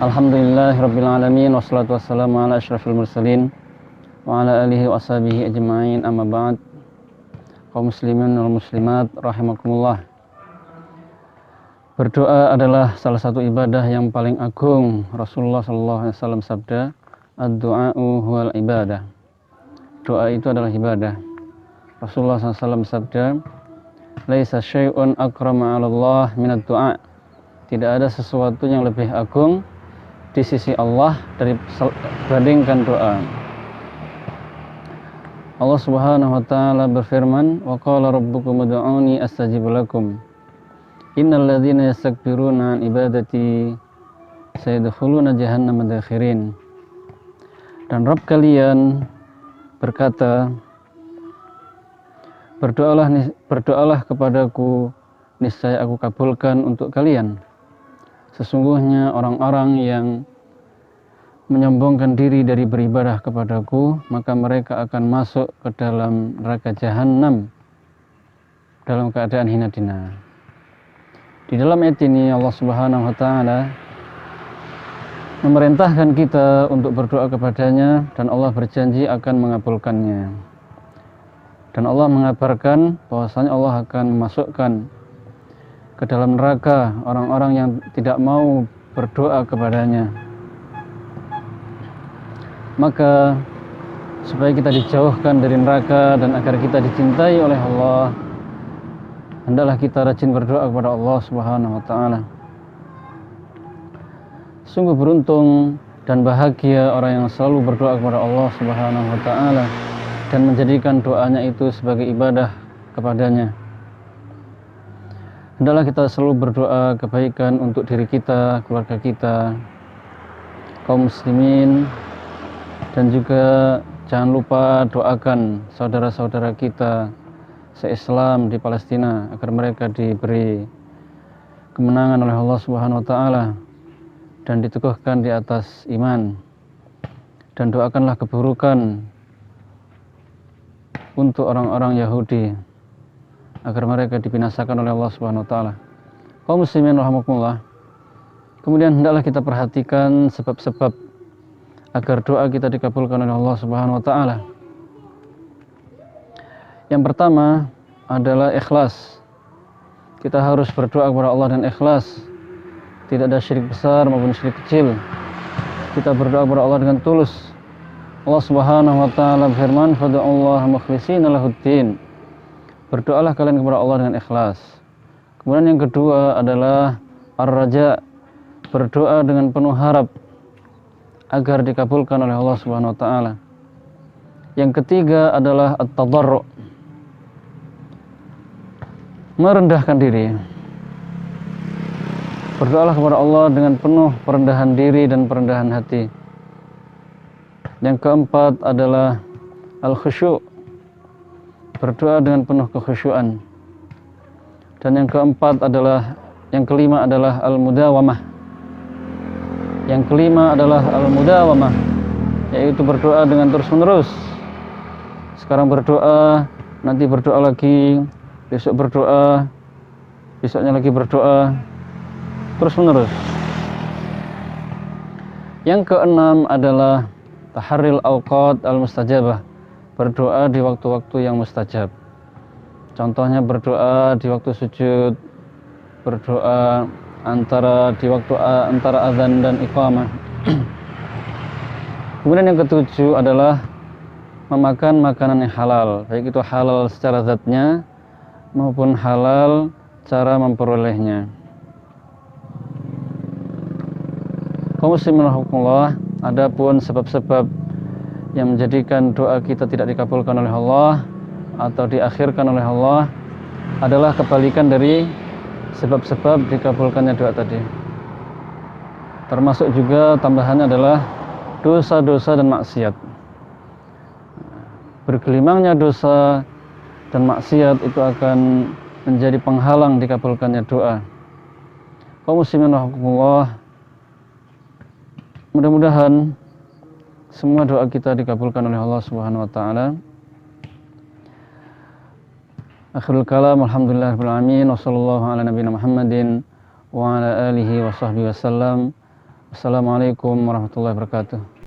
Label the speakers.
Speaker 1: Alhamdulillahirabbil alamin wassalatu wassalamu ala asyrafil mursalin wa ala alihi wa ashabihi ajma'in, amma ba'd. Kaum muslimin wal muslimat rahimakumullah. Berdoa adalah salah satu ibadah yang paling agung. Rasulullah sallallahu alaihi wasallam sabda, ad-du'a'u huwal ibadah. Doa itu adalah ibadah. Rasulullah sallallahu alaihi wasallam sabda, laisa syai'un akrama 'ala Allah minad du'a. Tidak ada sesuatu yang lebih agung di sisi Allah dibandingkan doa. Allah Subhanahu wa taala berfirman, wa qala rabbukum ud'uni astajib lakum. Innal ladzina yastakbiruna an ibadati sayadkhuluna jahannama dakhirin. Dan Rabb kalian berkata, berdoalah kepadaku, niscaya aku kabulkan untuk kalian. Sesungguhnya orang-orang yang menyombongkan diri dari beribadah kepadaku, maka mereka akan masuk ke dalam neraka jahanam dalam keadaan hina dina. Di dalam ayat ini Allah Subhanahu wa taala memerintahkan kita untuk berdoa kepadanya, dan Allah berjanji akan mengabulkannya. Dan Allah mengabarkan bahwasanya Allah akan memasukkan ke dalam neraka orang-orang yang tidak mau berdoa kepadanya. Maka supaya kita dijauhkan dari neraka dan agar kita dicintai oleh Allah, hendaklah kita rajin berdoa kepada Allah Subhanahu wa taala. Sungguh beruntung dan bahagia orang yang selalu berdoa kepada Allah Subhanahu wa taala dan menjadikan doanya itu sebagai ibadah kepadanya. Hendaklah kita selalu berdoa kebaikan untuk diri kita, keluarga kita, kaum muslimin, dan juga jangan lupa doakan saudara-saudara kita se-Islam di Palestina agar mereka diberi kemenangan oleh Allah Subhanahu wa taala dan diteguhkan di atas iman. Dan doakanlah keburukan untuk orang-orang Yahudi agar mereka dibinasakan oleh Allah Subhanahu wa taala. Kaum muslimin rahimakumullah. Kemudian hendaklah kita perhatikan sebab-sebab agar doa kita dikabulkan oleh Allah Subhanahu wa taala. Yang pertama adalah ikhlas. Kita harus berdoa kepada Allah dan ikhlas. Tidak ada syirik besar maupun syirik kecil. Kita berdoa kepada Allah dengan tulus. Allah Subhanahu wa taala berfirman, "Fad'ullaha mukhlishina lahuddin." Berdoalah kalian kepada Allah dengan ikhlas. Kemudian yang kedua adalah ar-raja, berdoa dengan penuh harap agar dikabulkan oleh Allah Subhanahu wa taala. Yang ketiga adalah at-tadarru', merendahkan diri. Berdoalah kepada Allah dengan penuh perendahan diri dan perendahan hati. Yang keempat adalah al-khusyu', berdoa dengan penuh kekhusyuan. Dan yang kelima adalah al-mudawamah. Yang kelima adalah al-mudawamah, yaitu berdoa dengan terus-menerus. Sekarang berdoa, nanti berdoa lagi, besok berdoa, besoknya lagi berdoa, terus-menerus. Yang keenam adalah taharril awqat al-mustajabah, berdoa di waktu-waktu yang mustajab. Contohnya berdoa di waktu sujud, berdoa antara azan dan iqamah. Kemudian yang ketujuh adalah memakan makanan yang halal, baik itu halal secara zatnya maupun halal cara memperolehnya. Kaum muslimin rahimakumullah, adapun sebab-sebab yang menjadikan doa kita tidak dikabulkan oleh Allah atau diakhirkan oleh Allah adalah kebalikan dari sebab-sebab dikabulkannya doa tadi. Termasuk juga tambahannya adalah dosa-dosa dan maksiat. Bergelimangnya dosa dan maksiat itu akan menjadi penghalang dikabulkannya doa. Kaum muslimin rahimakumullah, mudah-mudahan semua doa kita dikabulkan oleh Allah Subhanahu wa taala. Akhirul kalam, alhamdulillahirabbil alamin, wa sallallahu ala nabiyina Muhammadin wa ala alihi wa sahbihi wasallam. Assalamualaikum warahmatullahi wabarakatuh.